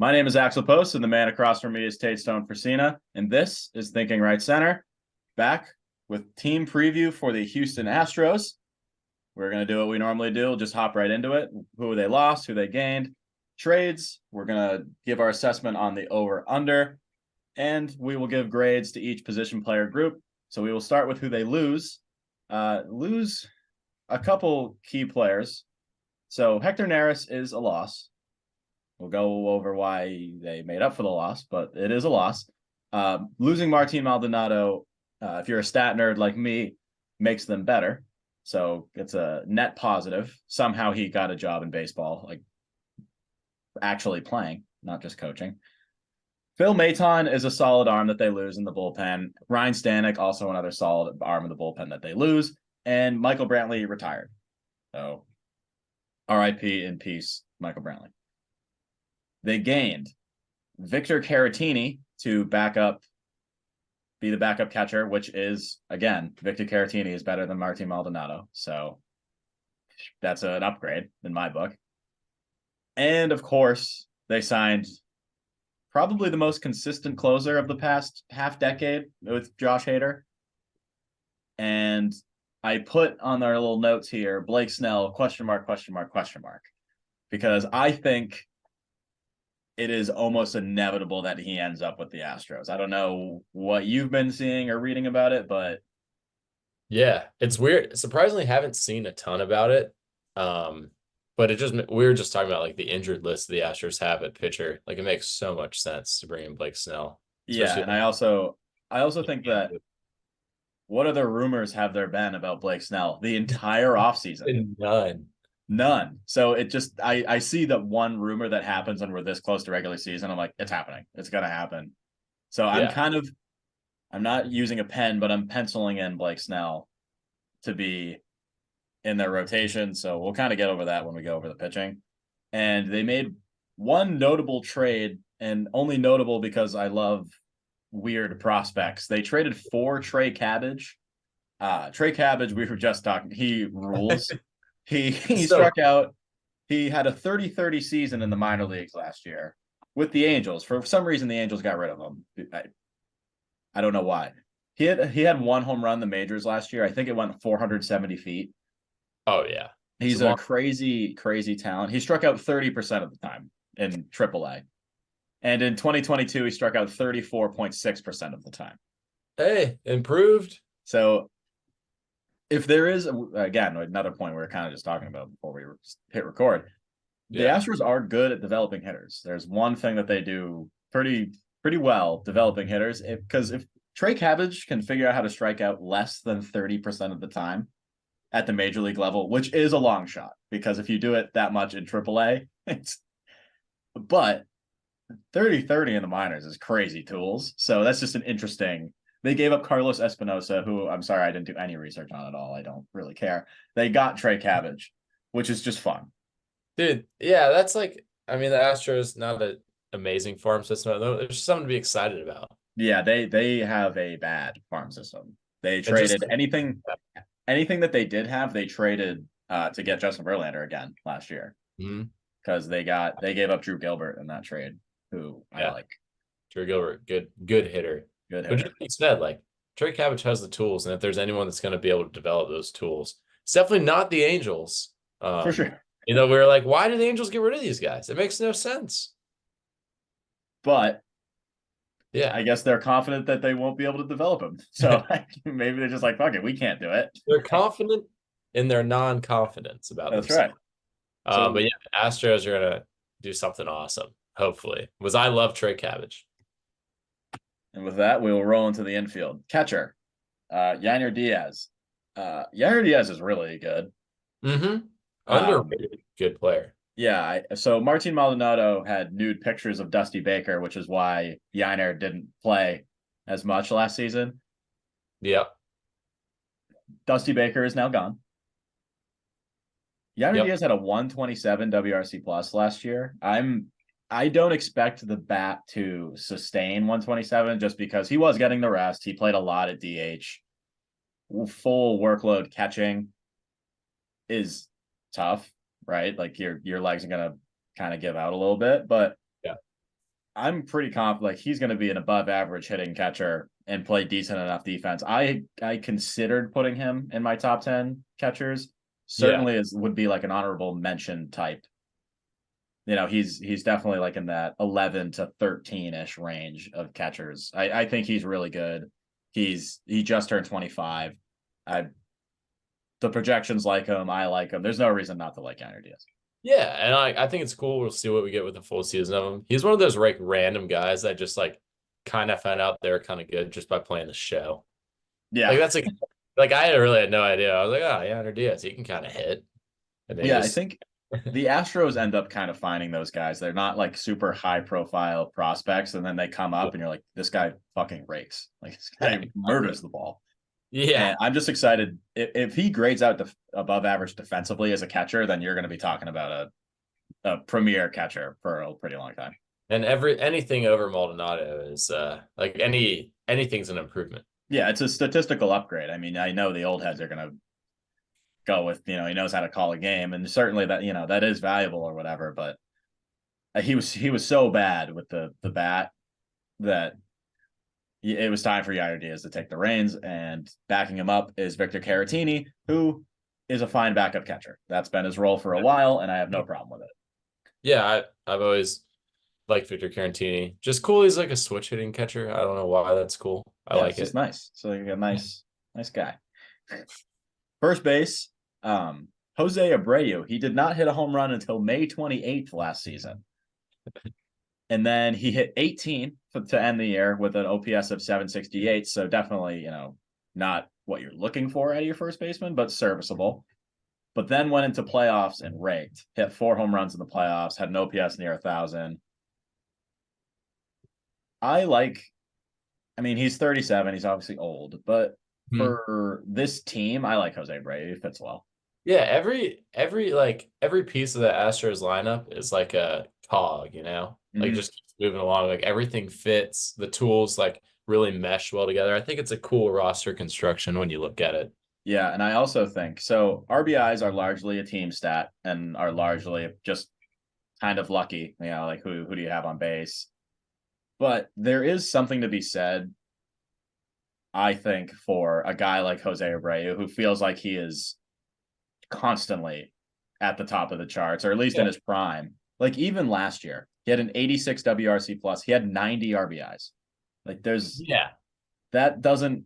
My name is Axel Post, and the man across from me is Tate Stone Frisina, and this is Thinking Right Center, back with team preview for the Houston Astros. We're going to do what we normally do, just hop right into it. Who they lost, who they gained, trades. We're going to give our assessment on the over-under, and we will give grades to each position player group. So we will start with who they lose. Lose a couple key players. So Hector Neris is a loss. We'll go over why they made up for the loss, but it is a loss. Losing Martin Maldonado, if you're a stat nerd like me, makes them better. So it's a net positive. Somehow he got a job in baseball, like actually playing, not just coaching. Phil Maton is a solid arm that they lose in the bullpen. Ryan Stanek, also another solid arm in the bullpen that they lose. And Michael Brantley retired. So RIP in peace, Michael Brantley. They gained Victor Caratini to be the backup catcher, which is, again, Victor Caratini is better than Martin Maldonado. So that's an upgrade in my book. And of course, they signed probably the most consistent closer of the past half decade with Josh Hader. And I put on our little notes here, Blake Snell, question mark, because I think it is almost inevitable that he ends up with the Astros. I don't know what you've been seeing or reading about it, but yeah, it's weird. Surprisingly, haven't seen a ton about it. But we were just talking about like the injured list the Astros have at pitcher. Like it makes so much sense to bring in Blake Snell. yeah. And I also think that what other rumors have there been about Blake Snell the entire offseason? None. So it just I see that one rumor that happens when we're this close to regular season. I'm like, it's happening. It's gonna happen. So I'm not using a pen, but I'm penciling in Blake Snell to be in their rotation. So we'll kind of get over that when we go over the pitching. And they made one notable trade, and only notable because I love weird prospects. They traded for Trey Cabbage. Trey Cabbage, we were just talking, he rules. He struck out. He had a 30-30 season in the minor leagues last year with the Angels. For some reason, the Angels got rid of him. I don't know why. He had one home run in the majors last year. I think it went 470 feet. Oh yeah. He's a crazy, crazy talent. He struck out 30% of the time in AAA. And in 2022, he struck out 34.6% of the time. Hey, improved. So if there is, again, another point we were kind of just talking about before we hit record, the Astros are good at developing hitters. There's one thing that they do pretty well, developing hitters, because if Trey Cabbage can figure out how to strike out less than 30% of the time at the major league level, which is a long shot, because if you do it that much in AAA, but 30-30 in the minors is crazy tools. So that's just an interesting. They gave up Carlos Espinosa, who I'm sorry, I didn't do any research on at all. I don't really care. They got Trey Cabbage, which is just fun. Dude, yeah, that's like, I mean, the Astros, not an amazing farm system. There's something to be excited about. Yeah, they have a bad farm system. They traded anything that they did have, they traded to get Justin Verlander again last year. Because they gave up Drew Gilbert in that trade, who I like. Drew Gilbert, good hitter. But just like you said, like Trey Cabbage has the tools, and if there's anyone that's going to be able to develop those tools, it's definitely not the Angels. For sure. We were like, why did the Angels get rid of these guys? It makes no sense. But yeah, I guess they're confident that they won't be able to develop them. So maybe they're just like, fuck it, we can't do it. They're confident in their non-confidence about That's themselves. Right. But yeah, the Astros are gonna do something awesome. Hopefully, I love Trey Cabbage. And with that, we will roll into the infield. Catcher, Yainer Diaz. Yainer Diaz is really good. Underrated, good player. Yeah. So Martin Maldonado had nude pictures of Dusty Baker, which is why Yainer didn't play as much last season. Yep. Dusty Baker is now gone. Yainer Diaz had a 127 WRC plus last year. I don't expect the bat to sustain 127 just because he was getting the rest. He played a lot at DH. Full workload catching is tough, right? Like your legs are gonna kind of give out a little bit, but I'm pretty confident like he's going to be an above average hitting catcher and play decent enough defense. I considered putting him in my top 10 catchers. Yeah. Certainly would be like an honorable mention type. He's definitely like in that 11 to 13-ish range of catchers. I think he's really good. He just turned 25. The projections like him. I like him. There's no reason not to like Enter Diaz. Yeah, and I think it's cool. We'll see what we get with the full season of him. He's one of those like random guys that just like kind of found out they're kind of good just by playing the show. Yeah. Like that's like I really had no idea. I was like, oh yeah, Ender Diaz, he can kind of hit. And then Yeah, I think the Astros end up kind of finding those guys. They're not like super high profile prospects, and then they come up and you're like, this guy fucking rakes. Like this guy murders the ball. Yeah. And I'm just excited. If he grades out above average defensively as a catcher, then you're going to be talking about a premier catcher for a pretty long time. And anything over Maldonado is like anything's an improvement. Yeah, it's a statistical upgrade. I mean, I know the old heads are going to go with, he knows how to call a game, and certainly that, that is valuable or whatever, but he was so bad with the bat that it was time for Yair Diaz to take the reins, and backing him up is Victor Caratini, who is a fine backup catcher. That's been his role for a while, and I have no problem with it. Yeah, I've always liked Victor Caratini. Just cool. He's like a switch hitting catcher. I don't know why that's cool. I like it. It's nice. So you're a nice guy. First base, Jose Abreu. He did not hit a home run until May 28th last season. And then he hit 18 to end the year with an OPS of 768. So definitely, not what you're looking for out of your first baseman, but serviceable. But then went into playoffs and raked. Hit 4 home runs in the playoffs, had an OPS near 1,000. He's 37. He's obviously old, but for this team, I like Jose Abreu. He fits well. Yeah, every piece of the Astros lineup is like a cog, like just keeps moving along. Like everything fits. The tools like really mesh well together. I think it's a cool roster construction when you look at it. Yeah, and I also think so. RBIs are largely a team stat and are largely just kind of lucky. Like who do you have on base? But there is something to be said, I think, for a guy like Jose Abreu who feels like he is constantly at the top of the charts, or at least in his prime. Like even last year, he had an 86 WRC plus. He had 90 RBIs. Like that doesn't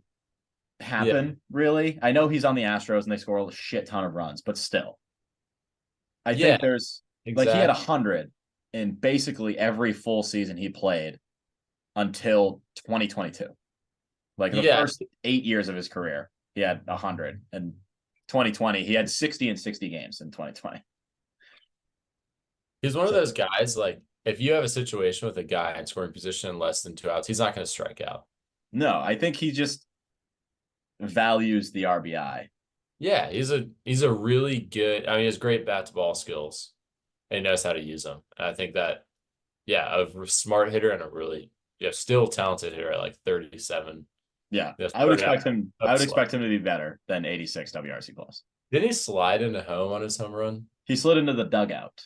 happen really. I know he's on the Astros and they score a shit ton of runs, but still, I think there's like he had 100 in basically every full season he played until 2022. Like the first 8 years of his career, he had 100, and 2020 he had 60 in 60 games in 2020. He's one of those guys, like if you have a situation with a guy in scoring position in less than 2 outs, he's not going to strike out. No, I think he just values the RBI. Yeah, he's a really good. He has great bat to ball skills, and he knows how to use them. And I think that, a smart hitter and a really still talented hitter at like 37. Yeah, I would expect him. I would expect him to be better than 86 WRC plus. Didn't he slide into home on his home run? He slid into the dugout.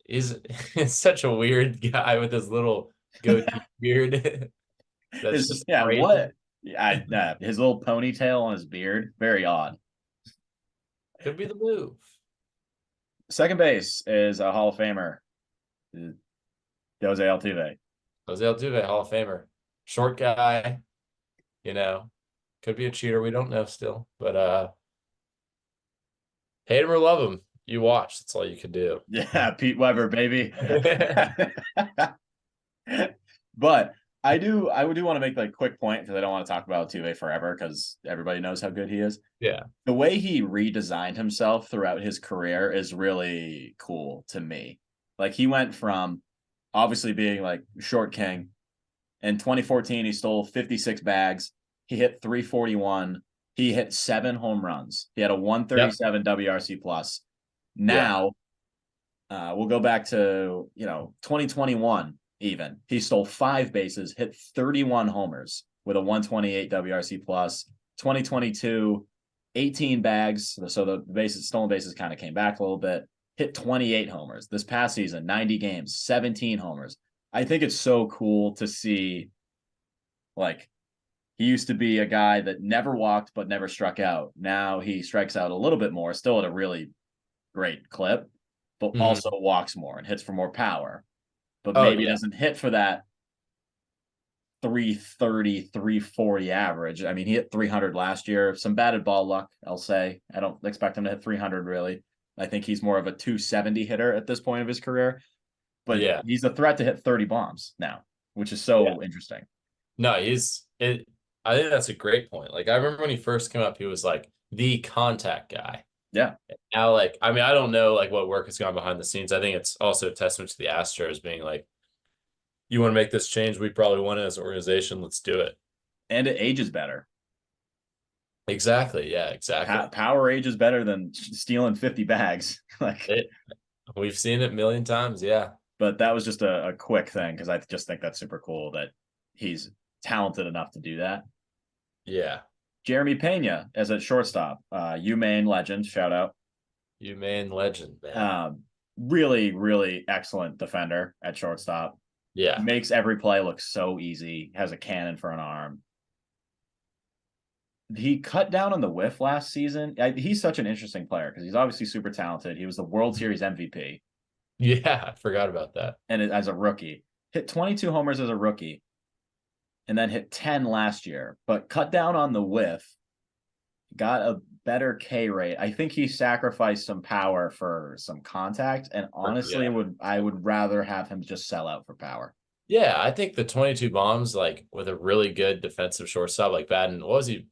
He's such a weird guy with his little goatee beard. That's just what? His little ponytail on his beard, very odd. Could be the move. Second base is a Hall of Famer, Jose Altuve. Jose Altuve, Hall of Famer, short guy. Could be a cheater. We don't know still, but hate him or love him, you watch. That's all you can do. Yeah, Pete Weber, baby. But I do want to make like a quick point because I don't want to talk about Altuve forever because everybody knows how good he is. Yeah. The way he redesigned himself throughout his career is really cool to me. Like he went from obviously being like short king. In 2014, he stole 56 bags. He hit 341. He hit 7 home runs. He had a 137 WRC plus. Now, we'll go back to 2021. Even he stole 5 bases, hit 31 homers with a 128 WRC plus. 2022, 18 bags. So the stolen bases kind of came back a little bit. Hit 28 homers. This past season, 90 games, 17 homers. I think it's so cool to see, like, he used to be a guy that never walked but never struck out. Now he strikes out a little bit more, still at a really great clip, but Mhm. also walks more and hits for more power. But Oh maybe yeah. doesn't hit for that 330, 340 average. I mean, he hit 300 last year. Some batted ball luck, I'll say. I don't expect him to hit 300 really. I think he's more of a 270 hitter at this point of his career, but Yeah. he's a threat to hit 30 bombs now, which is Yeah. so interesting. No, I think that's a great point. Like I remember when he first came up, he was like the contact guy. Yeah. Now, like, I mean, I don't know like what work has gone behind the scenes. I think it's also a testament to the Astros being like, you want to make this change? We probably want it as an organization. Let's do it. And it ages better. Exactly. Yeah, exactly. Power ages better than stealing 50 bags. Like, It, we've seen it a million times. Yeah. but that was just a quick thing because I just think that's super cool that he's talented enough to do that. Yeah. Jeremy Pena as a shortstop, UMaine legend, shout out. You man legend, man. Really, really excellent defender at shortstop. Yeah. Makes every play look so easy. Has a cannon for an arm. He cut down on the whiff last season. He's such an interesting player because he's obviously super talented. He was the World Series MVP, Yeah. I forgot about that. and as a rookie, hit 22 homers as a rookie, and then hit 10 last year. But cut down on the whiff, got a better K rate. I think he sacrificed some power for some contact, and honestly, Yeah. I would rather have him just sell out for power. Yeah. I think the 22 bombs, like with a really good defensive shortstop, like batting, what was he?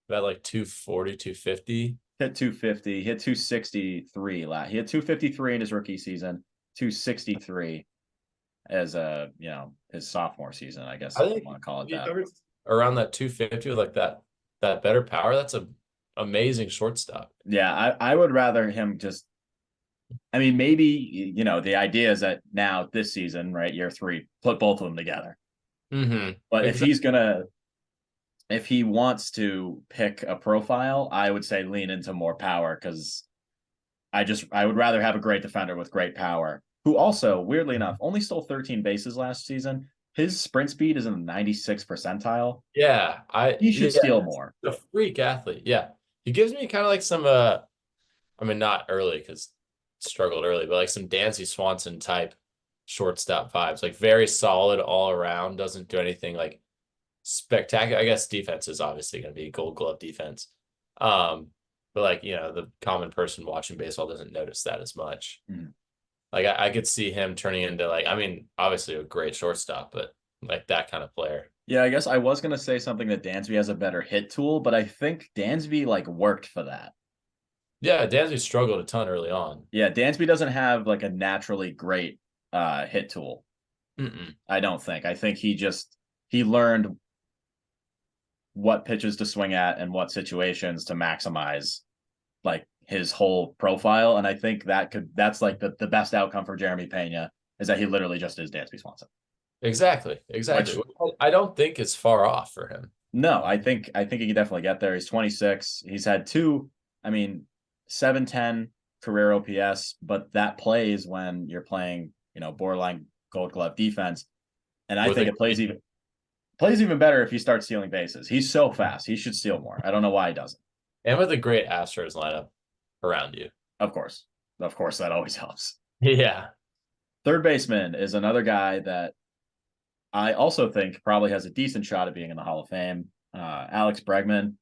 About like 240, 250. Hit 250, hit 263 last. He had 253 in his rookie season, 263 as his sophomore season, I guess I if you think want to call it he that. averaged around that 250 with like that better power. That's a amazing shortstop. Yeah, I would rather him just. I mean, maybe the idea is that now this season, right, year 3, put both of them together. Mm-hmm. But Exactly. if he wants to pick a profile, I would say lean into more power because I would rather have a great defender with great power who also, weirdly enough, only stole 13 bases last season. His sprint speed is in the 96th percentile. He should Yeah, steal more. a freak athlete. Yeah. He gives me kind of like some I mean not early because struggled early, but like some Dansby Swanson type shortstop vibes. Like very solid all around, doesn't do anything like spectacular. I guess defense is obviously going to be Gold Glove defense. Um, but like, the common person watching baseball doesn't notice that as much. Mm. Like I could see him turning into like, I mean, obviously a great shortstop, but like that kind of player. Yeah, I guess I was gonna say something that Dansby has a better hit tool, but I think Dansby like worked for that. Yeah, Dansby struggled a ton early on. Yeah, Dansby doesn't have like a naturally great hit tool. Mm-mm. I don't think. I think he learned what pitches to swing at and what situations to maximize like his whole profile. And I think that's like the best outcome for Jeremy Pena is that he literally just is Dansby Swanson. Exactly. Exactly. Which I don't think it's far off for him. no, I think he can definitely get there. He's 26. He's had two, I mean, 710 career OPS, but that plays when you're playing, borderline Gold Glove defense. And I With think a it plays even better if he starts stealing bases. He's so fast. He should steal more. I don't know why he doesn't. and with a great Astros lineup around you. Of course. Of course, that always helps. Yeah. Third baseman is another guy that I also think probably has a decent shot at being in the Hall of Fame. Alex Bregman.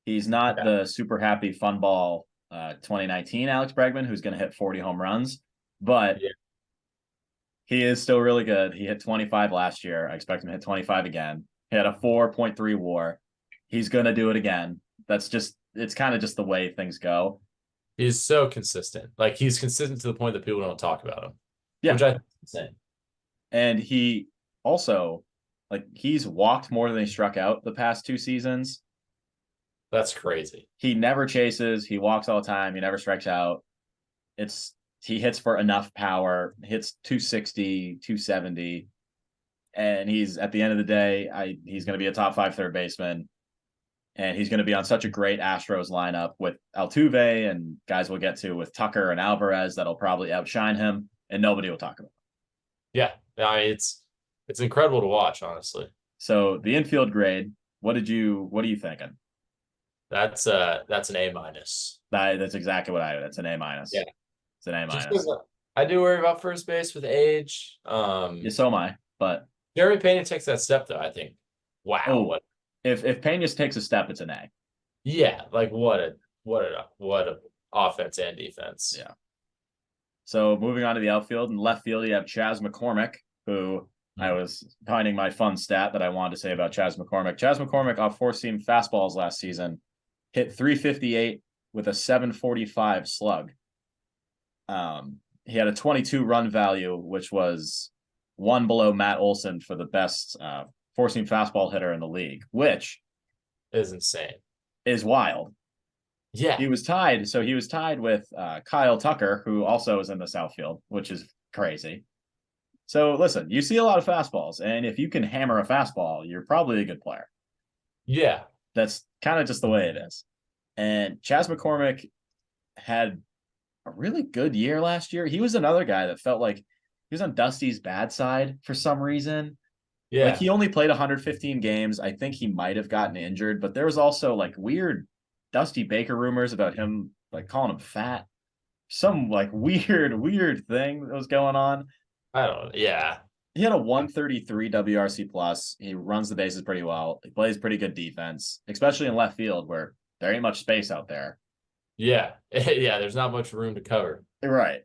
He's not Yeah. the super happy fun ball 2019 Alex Bregman who's going to hit 40 home runs, but Yeah. he is still really good. He hit 25 last year. I expect him to hit 25 again. He had a 4.3 WAR. He's going to do it again. It's kind of just the way things go. He's so consistent. Like he's consistent to the point that people don't talk about him, Yeah. which I think is insane. And he also, like, he's walked more than he struck out the past 2 seasons. That's crazy. He never chases. He walks all the time. He never strikes out. He hits for enough power, hits 260, 270. And he's at the end of the day, he's going to be a top 5 third baseman. And he's going to be on such a great Astros lineup with Altuve and guys we'll get to with Tucker and Alvarez that'll probably outshine him, and nobody will talk about Yeah. I mean, It's incredible to watch, honestly. So the infield grade, what are you thinking? That's an A minus. That's exactly what that's an A minus. Yeah. It's an A Just minus. because I do worry about first base with age. Yeah, so am I. But Jeremy Pena takes that step though, I think. Wow, oh, what if Pena takes a step, it's an A. yeah, like what a offense and defense. Yeah. So moving on to the outfield and left field, you have Chas McCormick, who I was finding my fun stat that I wanted to say about Chas McCormick. Chas McCormick off four-seam fastballs last season hit 358 with a 745 slug. He had a 22 run value, which was one below Matt Olson for the best four-seam fastball hitter in the league, which Is insane. is wild. Yeah. He was tied. So he was tied with Kyle Tucker, who also is in the outfield, which is crazy. So listen, you see a lot of fastballs, and if you can hammer a fastball, you're probably a good player. Yeah. That's kind of just the way it is. And Chas McCormick had a really good year last year. He was another guy that felt like he was on Dusty's bad side for some reason. Yeah. Like he only played 115 games. I think he might have gotten injured, but there was also like weird Dusty Baker rumors about him like calling him fat. Some like weird thing that was going on. I don't yeah. He had a 133 WRC plus. He runs the bases pretty well. He plays pretty good defense, especially in left field where there ain't much space out there. Yeah. Yeah, there's not much room to cover. Right.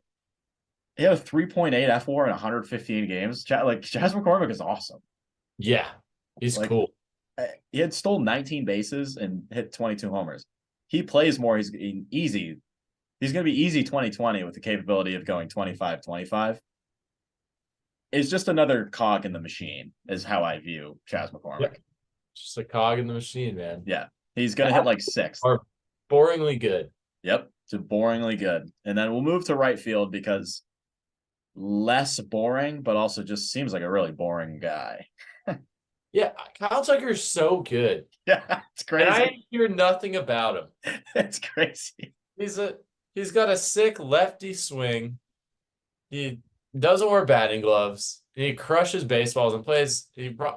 He had a 3.8 F4 in 115 games. Chas McCormick is awesome. Yeah. He's Like, cool. He had stole 19 bases and hit 22 homers. He plays more. He's easy. He's going to be easy 2020 with the capability of going 25-25. It's just another cog in the machine, is how I view Chas McCormick. Yeah. Just a cog in the machine, man. Yeah. He's going to hit like sixth. Are boringly good. Yep. It's boringly good. And then we'll move to right field because less boring, but also just seems like a really boring guy. Yeah, Kyle Tucker's so good. Yeah, it's crazy. And I hear nothing about him. It's crazy. He's got a sick lefty swing. He doesn't wear batting gloves. He crushes baseballs and plays.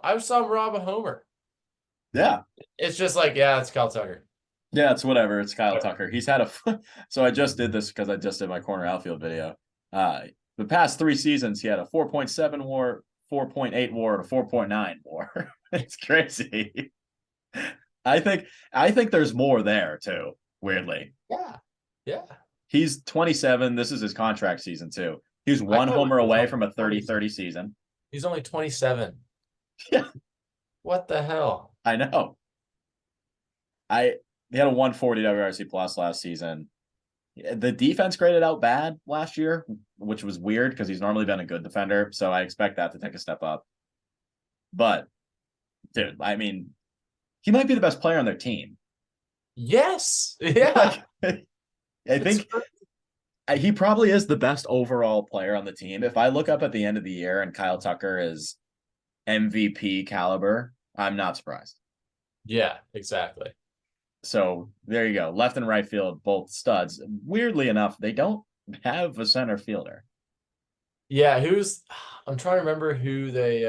I saw him rob a homer. Yeah. It's just like, yeah, it's Kyle Tucker. Yeah, it's whatever. It's Kyle Tucker. He's had so I just did this because I just did my corner outfield video. The past 3 seasons, he had a 4.7 WAR, 4.8 WAR, and a 4.9 WAR. It's crazy. I think there's more there too, weirdly. Yeah. Yeah. He's 27. This is his contract season too. He was one homer away from a 30-30 season. He's only 27. Yeah. What the hell? I know. He had a 140 WRC plus last season. The defense graded out bad last year, which was weird because he's normally been a good defender. So I expect that to take a step up. But, dude, I mean, he might be the best player on their team. Yes. Yeah. I think he probably is the best overall player on the team. If I look up at the end of the year and Kyle Tucker is MVP caliber, I'm not surprised. Yeah, exactly. So there you go. Left and right field, both studs. Weirdly enough, they don't have a center fielder. Yeah, I'm trying to remember who they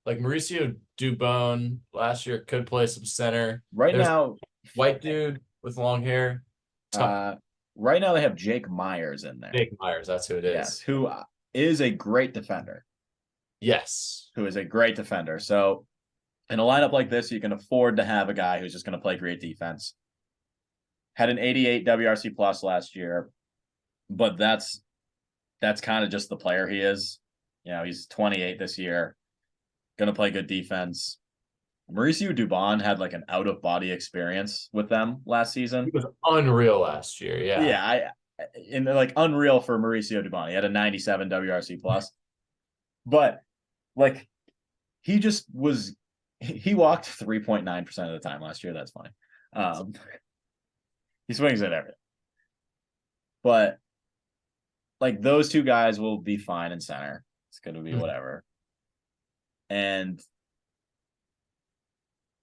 like Mauricio Dubon last year could play some center. There's now, white dude with long hair. Right now they have Jake Myers in there. Jake Myers, that's who it is. Yes, who is a great defender. Yes. Who is a great defender. So in a lineup like this, you can afford to have a guy who's just going to play great defense. Had an 88 WRC plus last year, but that's kind of just the player he is. You know, he's 28 this year, going to play good defense. Mauricio Dubon had like an out-of-body experience with them last season. He was unreal last year, yeah. Yeah, like unreal for Mauricio Dubon. He had a 97 WRC plus. But like he walked 3.9% of the time last year. That's fine. He swings at everything. But like those two guys will be fine in center. It's going to be whatever. And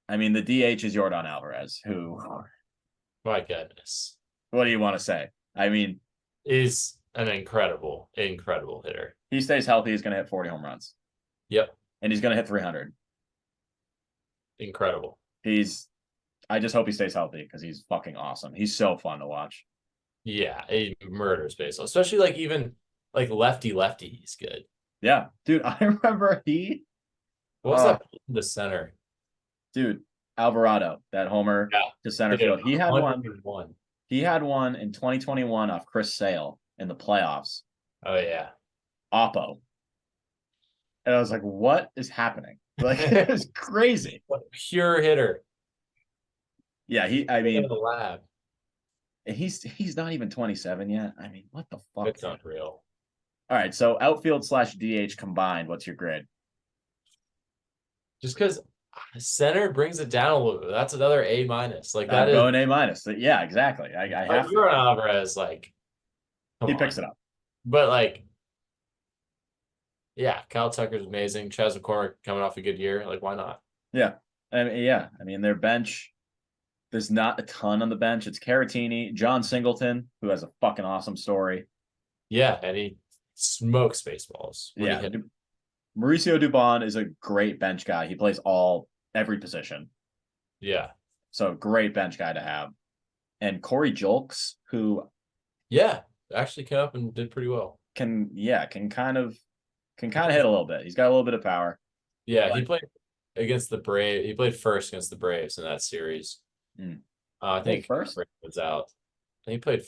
I mean, the DH is Yordan Alvarez, who, my goodness, what do you want to say? I mean, is an incredible hitter. He stays healthy, he's going to hit 40 home runs. Yep. and he's going to hit 300. Incredible. I just hope he stays healthy because he's fucking awesome. He's so fun to watch. Yeah, he murders baseball, especially like even like lefty. He's good. Yeah, dude. I remember What was that in the center? dude, Alvarado, that homer Yeah, to center dude, field. He had one. 101. He had one in 2021 off Chris Sale in the playoffs. Oh yeah, Oppo. And I was like, what is happening? Like, it was crazy. what a pure hitter. Yeah, I In mean, the lab. he's not even 27 yet. I mean, what the fuck? It's unreal. All right, so outfield / DH combined, what's your grade? Just because center brings it down a little bit. That's another A minus. Like that I'm is going A minus. Yeah, exactly. I have to. Yordan Alvarez, like, come He on. picks it up. But like, yeah, Kyle Tucker's amazing. Chas McCormick coming off a good year. Like, why not? Yeah. I mean, their bench, there's not a ton on the bench. It's Caratini, John Singleton, who has a fucking awesome story. Yeah, and he smokes baseballs. Yeah. Mauricio Dubon is a great bench guy. He plays every position. Yeah. So great bench guy to have. And Corey Julks, who actually came up and did pretty well. can kind of hit a little bit. He's got a little bit of power. Yeah, he played against the Braves. He played first against the Braves in that series. I think first was out. And he played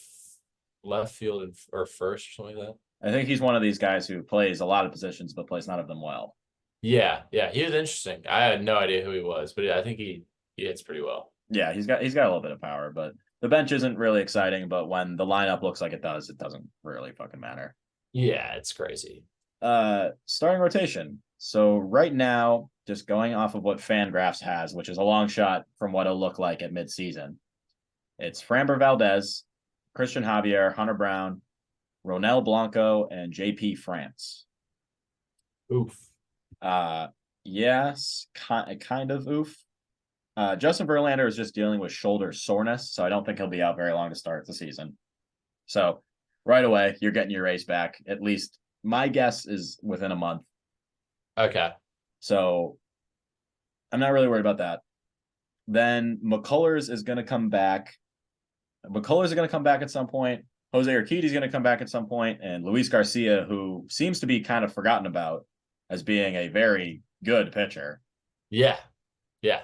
left field or first or something like that. I think he's one of these guys who plays a lot of positions but plays none of them well. Yeah, he was interesting. I had no idea who he was, but I think he hits pretty well. Yeah, he's got a little bit of power, but the bench isn't really exciting. But when the lineup looks like it does, it doesn't really fucking matter. Yeah, it's crazy. Starting rotation. So right now, just going off of what Fangraphs has, which is a long shot from what it'll look like at midseason, it's Framber Valdez, Christian Javier, Hunter Brown, Ronel Blanco, and JP France. Oof. Yes, kind of oof. Justin Verlander is just dealing with shoulder soreness, so I don't think he'll be out very long to start the season. So right away, you're getting your ace back. At least my guess is within a month. Okay. So I'm not really worried about that. Then McCullers is going to come back. McCullers is going to come back at some point. Jose Urquidy is going to come back at some point, and Luis Garcia, who seems to be kind of forgotten about as being a very good pitcher, yeah,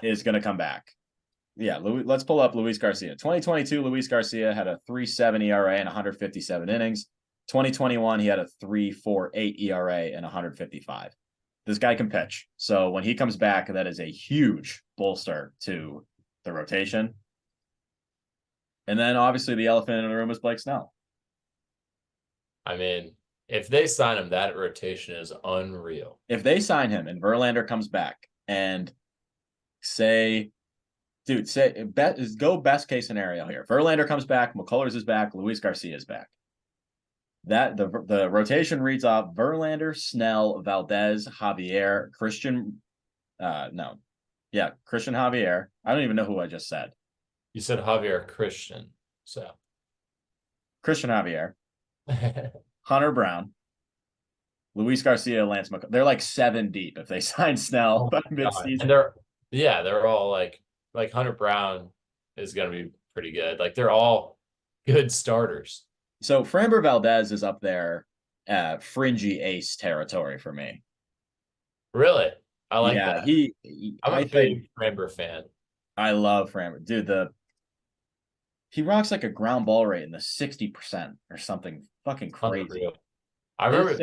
is going to come back. Yeah, let's pull up Luis Garcia. 2022, Luis Garcia had a 3.7 ERA and 157 innings. 2021, he had a 3.48 ERA and 155. This guy can pitch. So when he comes back, that is a huge bolster to the rotation. And then obviously the elephant in the room is Blake Snell. I mean, if they sign him, that rotation is unreal. If they sign him and Verlander comes back and go best case scenario here. Verlander comes back, McCullers is back, Luis Garcia is back. That the rotation reads off Verlander, Snell, Valdez, Javier, Christian Javier. I don't even know who I just said. You said Javier Christian, so Christian Javier, Hunter Brown, Luis Garcia, Lance McCullers. They're like 7 deep if they sign Snell by midseason. And they're all like Hunter Brown is going to be pretty good. Like they're all good starters. So Framber Valdez is up there at fringy ace territory for me. Really? I like that. I'm a big Framber fan. I love Framber. Dude, he rocks like a ground ball rate in the 60% or something fucking crazy. Unreal. I remember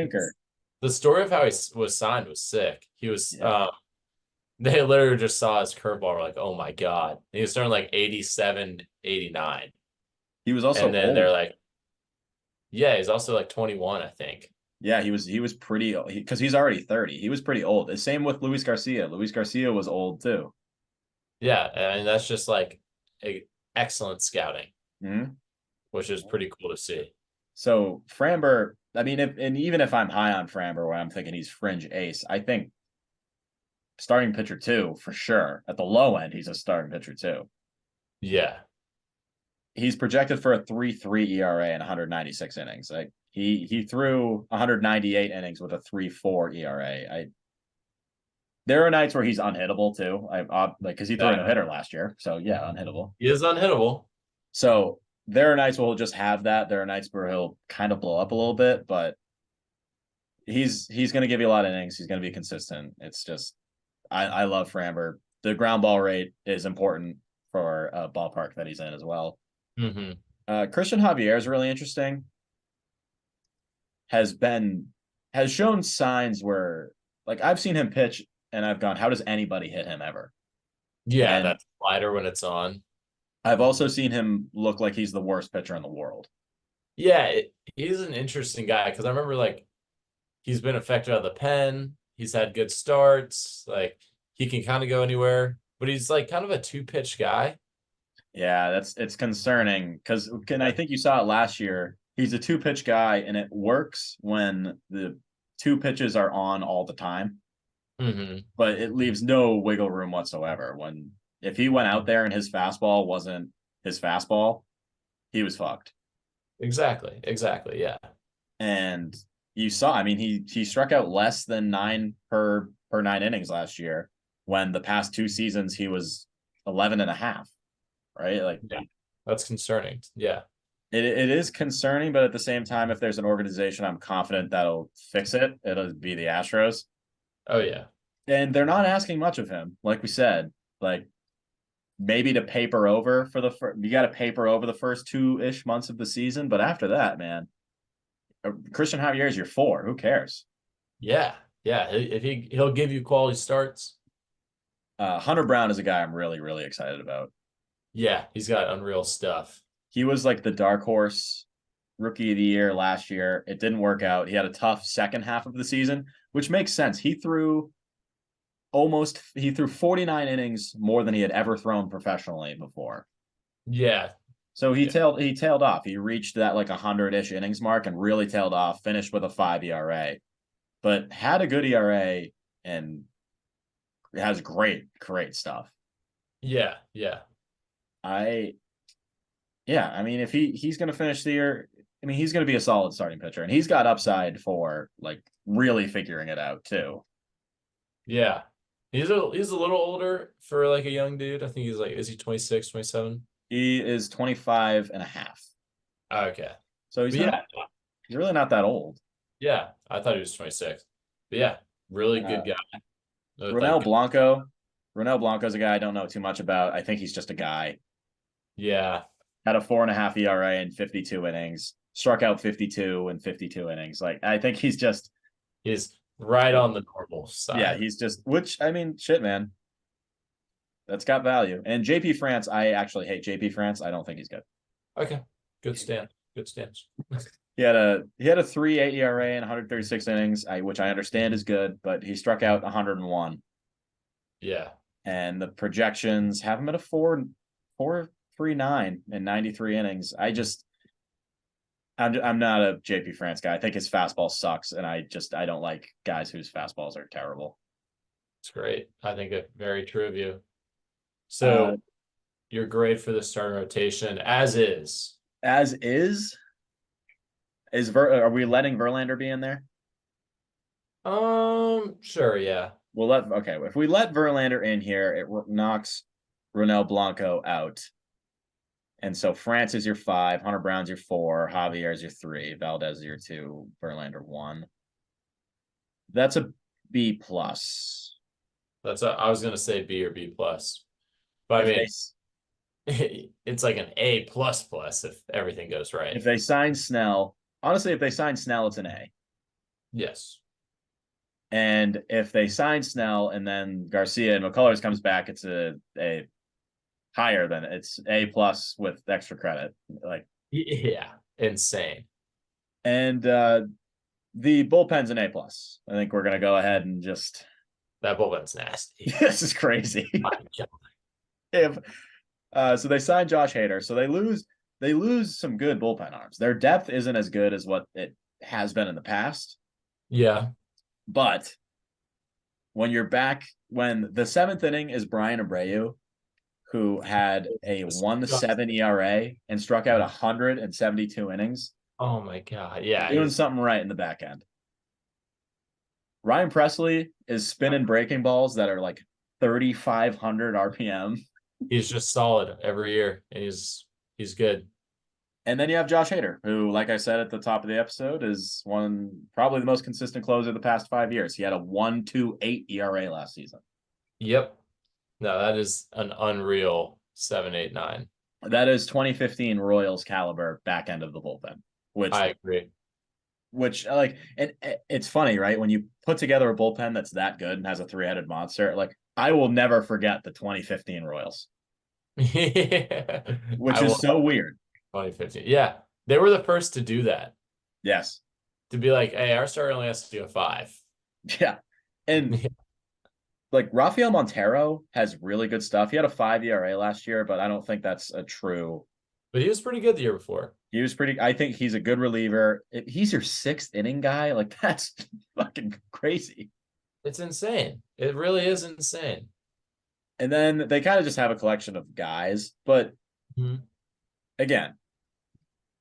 the story of how he was signed was sick. He was they literally just saw his curveball. We're like, oh my God. He was throwing like 87, 89. He was also and then old. They're like, yeah, he's also like 21, I think. Yeah, he was pretty old because he's already 30. He was pretty old. The same with Luis Garcia. Luis Garcia was old too. Yeah, and that's just like excellent scouting, which is pretty cool to see. So Framber, I mean, even if I'm high on Framber, where I'm thinking he's fringe ace, I think starting pitcher 2 for sure. At the low end, he's a starting pitcher 2. Yeah. He's projected for a 3.3 ERA and 196 innings. Like he threw 198 innings with a 3.4 ERA. There are nights where he's unhittable too. Like because he threw a no Exactly. hitter last year, so yeah, unhittable. He is unhittable. So there are nights where he'll just have that. There are nights where he'll kind of blow up a little bit, but he's going to give you a lot of innings. He's going to be consistent. It's just I love Framber. The ground ball rate is important for a ballpark that he's in as well. Hmm. Christian Javier is really interesting. Has been has shown signs where like I've seen him pitch and I've gone, how does anybody hit him ever? Yeah, And that slider when it's on. I've also seen him look like he's the worst pitcher in the world. Yeah, he's an interesting guy because I remember like he's been affected out of the pen. He's had good starts. Like he can kind of go anywhere, but he's like kind of a two pitch guy. Yeah, it's concerning because I think you saw it last year. He's a two pitch guy, and it works when the two pitches are on all the time, Hmm. but it leaves no wiggle room whatsoever. When if he went out there and his fastball wasn't his fastball, he was fucked. Exactly. Exactly. Yeah. And you saw, I mean, he struck out less than nine per 9 innings last year, when the past 2 seasons he was 11 and a half, right? Like Yeah. That's concerning. Yeah. it is concerning, but at the same time, if there's an organization I'm confident that'll fix it, it'll be the Astros. Oh yeah. And they're not asking much of him, like we said. Like maybe to paper over for you got to paper over the first 2-ish months of the season, but after that, man, Christian Javier is your four. Who cares? Yeah. Yeah. If he'll give you quality starts. Hunter Brown is a guy I'm really really excited about. Yeah, he's got unreal stuff. He was like the dark horse rookie of the year last year. It didn't work out. He had a tough second half of the season, which makes sense. He threw 49 innings more than he had ever thrown professionally before. Yeah. So Yeah. he tailed off. He reached that like 100-ish innings mark and really tailed off, finished with a 5 ERA, but had a good ERA and has great stuff. Yeah. Yeah. I Yeah, I mean if he's going to finish the year, I mean he's going to be a solid starting pitcher and he's got upside for like really figuring it out too. Yeah. He's a little older for like a young dude. I think he's like, is he 26, 27? He is 25 and a half. Okay. So But yeah, he's really not that old. yeah. I thought he was 26. But yeah, really Uh, good guy. With Ronel like, Blanco. Ronel Blanco's a guy I don't know too much about. I think he's just a guy. yeah, Had a 4.5 ERA in 52 innings, struck out 52 in 52 innings. Like I think he's just he's right on the normal yeah, side. he's just which I mean, shit, man. That's got value. And JP France, I actually hate JP France. I don't think he's good. Okay. Good stand. Good stance. He had a 3.8 ERA in 136 innings, which I understand is good, but he struck out 101. Yeah. And the projections have him at a 4.39 in 93 innings. I'm not a JP France guy. I think his fastball sucks, and I don't like guys whose fastballs are terrible. It's great. I think it very true of you. Uh, So you're great for the starting rotation, as is. as are we letting Verlander be in there? Sure, yeah. If we let Verlander in here, it knocks Ronel Blanco out. And so France is your 5, Hunter Brown's your 4, Javier is your 3, Valdez is your 2, Verlander 1. That's a B plus. I was gonna say B or B plus, but I If they mean, it's like an A plus plus if everything goes right. if they sign Snell, honestly, if they sign Snell, it's an A. Yes. And if they sign Snell and then Garcia and McCullers comes back, it's a higher than it's A plus with extra credit. Like Yeah. Insane. and the bullpen's an A plus. I think we're gonna go ahead and just That bullpen's nasty. this is crazy. My God. if So they signed Josh Hader, so they lose some good bullpen arms. Their depth isn't as good as what it has been in the past, Yeah. but when you're back, when the 7th inning is Brian Abreu, who had a 1.7 ERA and struck out 172 innings. Oh my God. You're Yeah. doing something right in the back end. Ryan Presley is spinning breaking balls that are like 3,500 RPM. He's just solid every year, and he's good. And then you have Josh Hader, who, like I said at the top of the episode, is probably the most consistent closer the past 5 years. He had a 1.28 ERA last season. Yep. No, that is an unreal 7.89. That is 2015 Royals caliber back end of the bullpen, I agree. which like, and it's funny, right? When you put together a bullpen that's that good and has a three-headed monster, like I will never forget the 2015 Royals, which I is will so weird. 2015. Yeah. They were the first to do that. Yes. To be like, hey, our starter only has to do a 5. Yeah. And like Rafael Montero has really good stuff. He had a 5 ERA last year, but I don't think that's a true. But he was pretty good the year before. He was pretty. I think he's a good reliever. He's your 6th inning guy. Like that's fucking crazy. It's insane. It really is insane. And then they kind of just have a collection of guys, but again,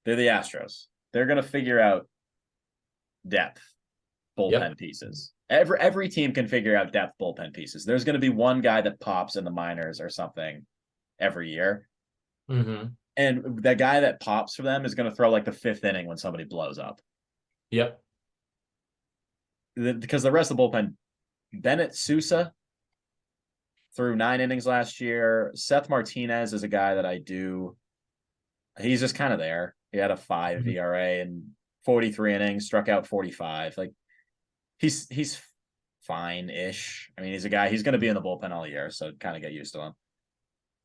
they're the Astros. They're gonna figure out depth bullpen pieces. Every team can figure out depth bullpen pieces. There's going to be one guy that pops in the minors or something every year. And the guy that pops for them is going to throw like the 5th inning when somebody blows up. Yep. Because the rest of the bullpen, Bennett Sousa threw 9 innings last year. Seth Martinez is a guy that he's just kind of there. He had a 5 ERA and 43 innings, struck out 45. Like he's fine-ish. I mean, he's going to be in the bullpen all year, so kind of get used to him.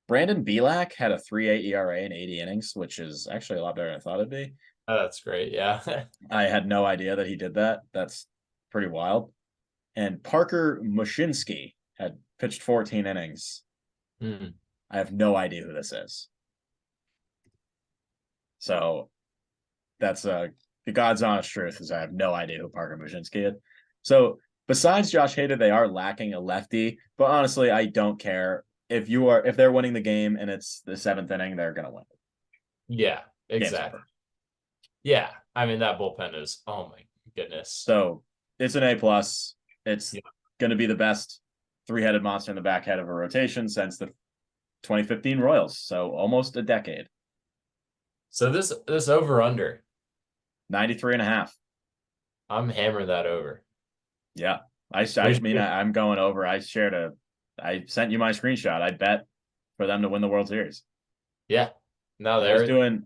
Brandon Bielak had a 3.8 ERA in 80 innings, which is actually a lot better than I thought it'd be. Oh, that's great. Yeah. I had no idea that he did that. That's pretty wild. And Parker Mushinski had pitched 14 innings. I have no idea who this is. So that's the God's honest truth is I have no idea who Parker Mushinski is. So besides Josh Hader, they are lacking a lefty. But honestly, I don't care. If they're winning the game and it's the 7th inning, they're gonna win. Yeah, exactly. Yeah. I mean, that bullpen is, oh my goodness. So it's an A+. It's gonna be the best 3-headed monster in the back head of a rotation since the 2015 Royals. So almost a decade. So this over under 93.5. I'm hammering that over. Yeah. I'm going over. I sent you my screenshot. I bet for them to win the World Series. Yeah. No,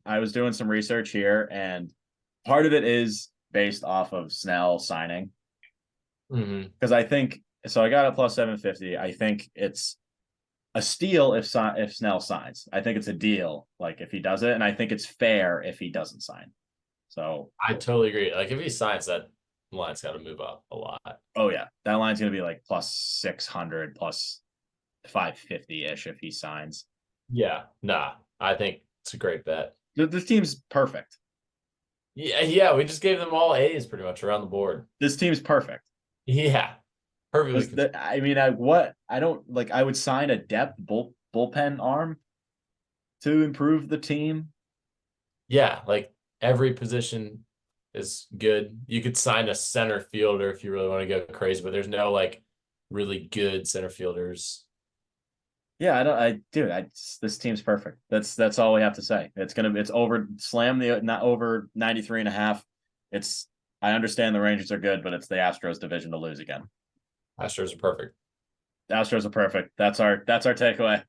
I was doing some research here, and part of it is based off of Snell signing. Because I think so. I got it plus 750. I think it's a steal if Snell signs. I think it's a deal, like if he does it, and I think it's fair if he doesn't sign. So I totally agree. Like if he signs, that line's got to move up a lot. Oh yeah, that line's gonna be like plus 600, plus 550-ish if he signs. Yeah, nah, I think it's a great bet. This team's perfect. Yeah, we just gave them all A's pretty much around the board. This team's perfect. Yeah, perfectly. I would sign a depth bullpen arm to improve the team. Yeah, like every position is good. You could sign a center fielder if you really want to go crazy, but there's no like really good center fielders. Yeah, this team's perfect. That's all we have to say. It's over, not over 93.5. I understand the Rangers are good, but it's the Astros division to lose again. Astros are perfect. Astros are perfect. That's our takeaway.